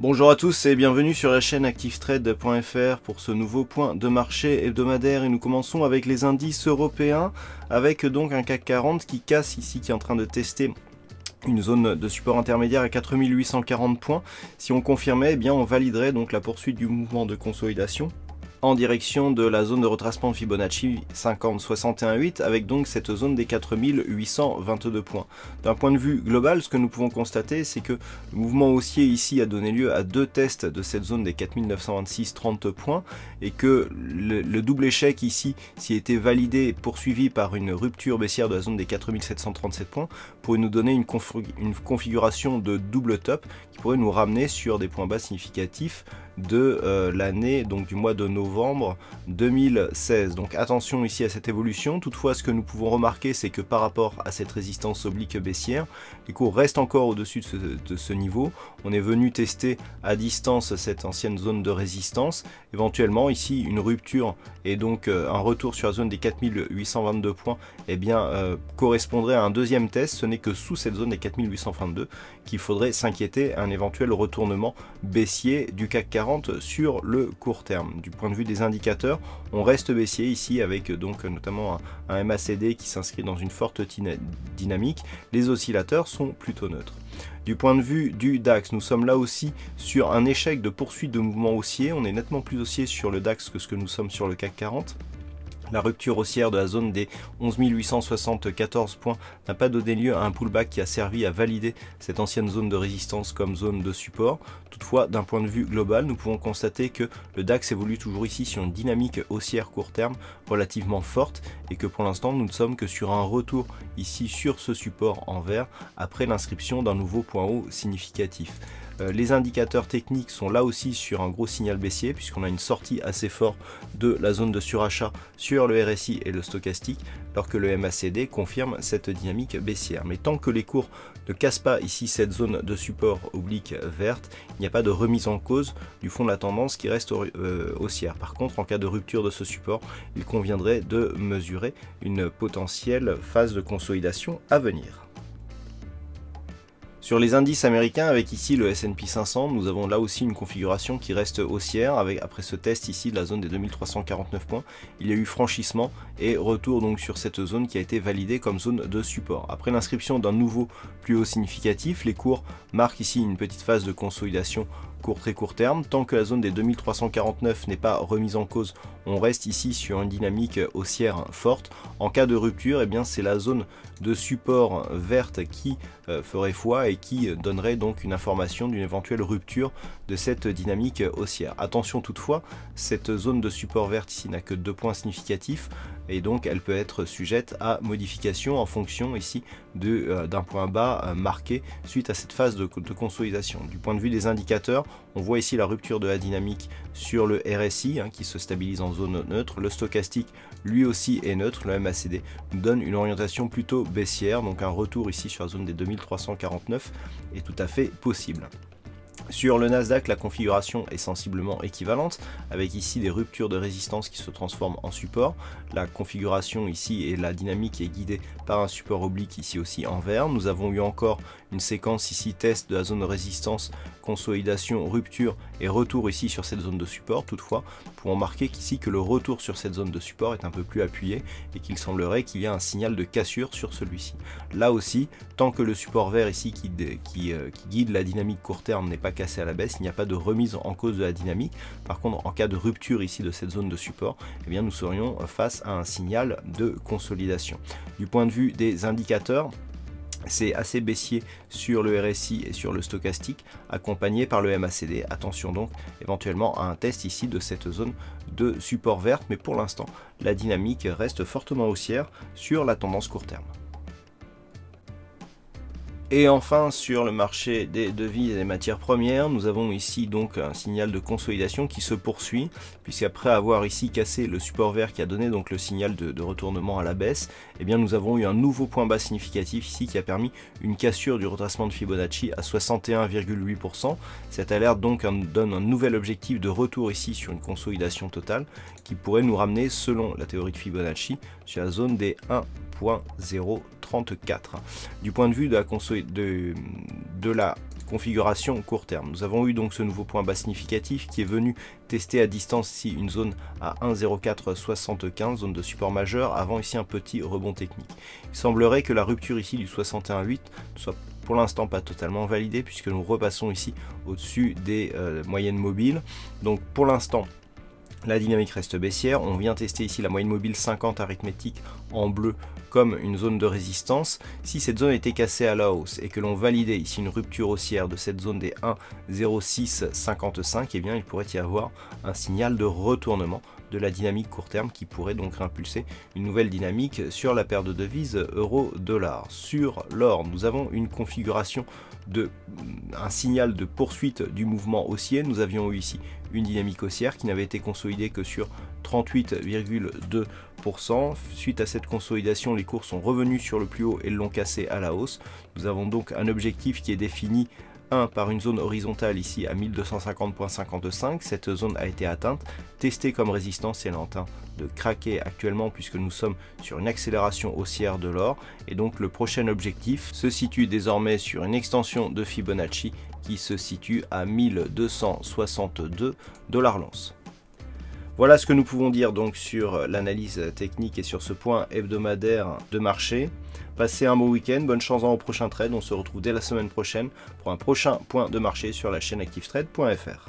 Bonjour à tous et bienvenue sur la chaîne ActiveTrade.fr pour ce nouveau point de marché hebdomadaire et nous commençons avec les indices européens avec donc un CAC 40 qui casse ici, qui est en train de tester une zone de support intermédiaire à 4840 points. Si on confirmait, eh bien on validerait donc la poursuite du mouvement de consolidation en direction de la zone de retracement de Fibonacci 50-61-8 avec donc cette zone des 4822 points. D'un point de vue global, ce que nous pouvons constater, c'est que le mouvement haussier ici a donné lieu à deux tests de cette zone des 4926-30 points et que le double échec ici, s'il était validé et poursuivi par une rupture baissière de la zone des 4737 points, pourrait nous donner une configuration de double top qui pourrait nous ramener sur des points bas significatifs de l'année, donc du mois de novembre 2016. Donc attention ici à cette évolution. Toutefois, ce que nous pouvons remarquer, c'est que par rapport à cette résistance oblique baissière, les cours restent encore au-dessus de ce niveau. On est venu tester à distance cette ancienne zone de résistance. Éventuellement ici une rupture et donc un retour sur la zone des 4822 points correspondrait à un deuxième test. Ce n'est que sous cette zone des 4822 qu'il faudrait s'inquiéter un éventuel retournement baissier du CAC 40 sur le court terme. Du point de vue des indicateurs, on reste baissier ici avec donc notamment un MACD qui s'inscrit dans une forte dynamique. Les oscillateurs sont plutôt neutres. Du point de vue du DAX, nous sommes là aussi sur un échec de poursuite de mouvement haussier. On est nettement plus haussier sur le DAX que ce que nous sommes sur le CAC 40. La rupture haussière de la zone des 11 874 points n'a pas donné lieu à un pullback qui a servi à valider cette ancienne zone de résistance comme zone de support. Toutefois, d'un point de vue global, nous pouvons constater que le DAX évolue toujours ici sur une dynamique haussière court terme relativement forte et que pour l'instant, nous ne sommes que sur un retour ici sur ce support en vert après l'inscription d'un nouveau point haut significatif. Les indicateurs techniques sont là aussi sur un gros signal baissier puisqu'on a une sortie assez forte de la zone de surachat sur le RSI et le stochastique alors que le MACD confirme cette dynamique baissière. Mais tant que les cours ne cassent pas ici cette zone de support oblique verte, il n'y a pas de remise en cause du fond de la tendance qui reste haussière. Par contre, en cas de rupture de ce support, il conviendrait de mesurer une potentielle phase de consolidation à venir. Sur les indices américains, avec ici le S&P 500, nous avons là aussi une configuration qui reste haussière. Après ce test ici de la zone des 2349 points, il y a eu franchissement et retour donc sur cette zone qui a été validée comme zone de support. Après l'inscription d'un nouveau plus haut significatif, les cours marquent ici une petite phase de consolidation très court terme. Tant que la zone des 2349 n'est pas remise en cause, on reste ici sur une dynamique haussière forte. En cas de rupture, c'est la zone de support verte qui ferait foi et qui donnerait donc une information d'une éventuelle rupture de cette dynamique haussière. Attention toutefois, cette zone de support verte ici n'a que 2 points significatifs et donc elle peut être sujette à modification en fonction ici d'un point bas marqué suite à cette phase de consolidation. Du point de vue des indicateurs, on voit ici la rupture de la dynamique sur le RSI qui se stabilise en zone neutre. Le stochastique lui aussi est neutre. Le MACD nous donne une orientation plutôt baissière, donc un retour ici sur la zone des 2349 est tout à fait possible. Sur le Nasdaq, la configuration est sensiblement équivalente, avec ici des ruptures de résistance qui se transforment en support. La configuration ici et la dynamique est guidée par un support oblique ici aussi en vert. Nous avons eu encore une séquence ici test de la zone de résistance, consolidation, rupture et retour ici sur cette zone de support. Toutefois, nous pouvons marquer qu'ici que le retour sur cette zone de support est un peu plus appuyé et qu'il semblerait qu'il y ait un signal de cassure sur celui-ci. Là aussi, tant que le support vert ici qui guide la dynamique court terme n'est pas cassé à la baisse, il n'y a pas de remise en cause de la dynamique. Par contre, en cas de rupture ici de cette zone de support, nous serions face à un signal de consolidation. Du point de vue des indicateurs, c'est assez baissier sur le RSI et sur le stochastique, accompagné par le MACD. Attention donc éventuellement à un test ici de cette zone de support verte, mais pour l'instant, la dynamique reste fortement haussière sur la tendance court terme. Et enfin, sur le marché des devises et des matières premières, nous avons ici donc un signal de consolidation qui se poursuit, puisqu'après avoir ici cassé le support vert qui a donné donc le signal de retournement à la baisse, nous avons eu un nouveau point bas significatif ici qui a permis une cassure du retracement de Fibonacci à 61,8%. Cette alerte donc donne un nouvel objectif de retour ici sur une consolidation totale qui pourrait nous ramener, selon la théorie de Fibonacci, sur la zone des 1,034. Du point de vue de la configuration court terme. Nous avons eu donc ce nouveau point bas significatif qui est venu tester à distance ici une zone à 1,0475, zone de support majeur, avant ici un petit rebond technique. Il semblerait que la rupture ici du 61,8 soit pour l'instant pas totalement validée puisque nous repassons ici au-dessus des moyennes mobiles. Donc pour l'instant, la dynamique reste baissière. On vient tester ici la moyenne mobile 50 arithmétique en bleu comme une zone de résistance. Si cette zone était cassée à la hausse et que l'on validait ici une rupture haussière de cette zone des 1,0655, eh bien il pourrait y avoir un signal de retournement de la dynamique court terme qui pourrait donc impulser une nouvelle dynamique sur la paire de devises euro-dollar. Sur l'or, nous avons une configuration un signal de poursuite du mouvement haussier. Nous avions eu ici une dynamique haussière qui n'avait été consolidée que sur 38,2%. Suite à cette consolidation, les cours sont revenus sur le plus haut et l'ont cassé à la hausse. Nous avons donc un objectif qui est défini par une zone horizontale ici à 1250,55. Cette zone a été atteinte, testée comme résistance, et elle est en train de craquer actuellement puisque nous sommes sur une accélération haussière de l'or. Et donc le prochain objectif se situe désormais sur une extension de Fibonacci qui se situe à 1262 $ l'once. Voilà ce que nous pouvons dire donc sur l'analyse technique et sur ce point hebdomadaire de marché. Passez un bon week-end, bonne chance dans vos prochains trades. On se retrouve dès la semaine prochaine pour un prochain point de marché sur la chaîne activetrade.fr.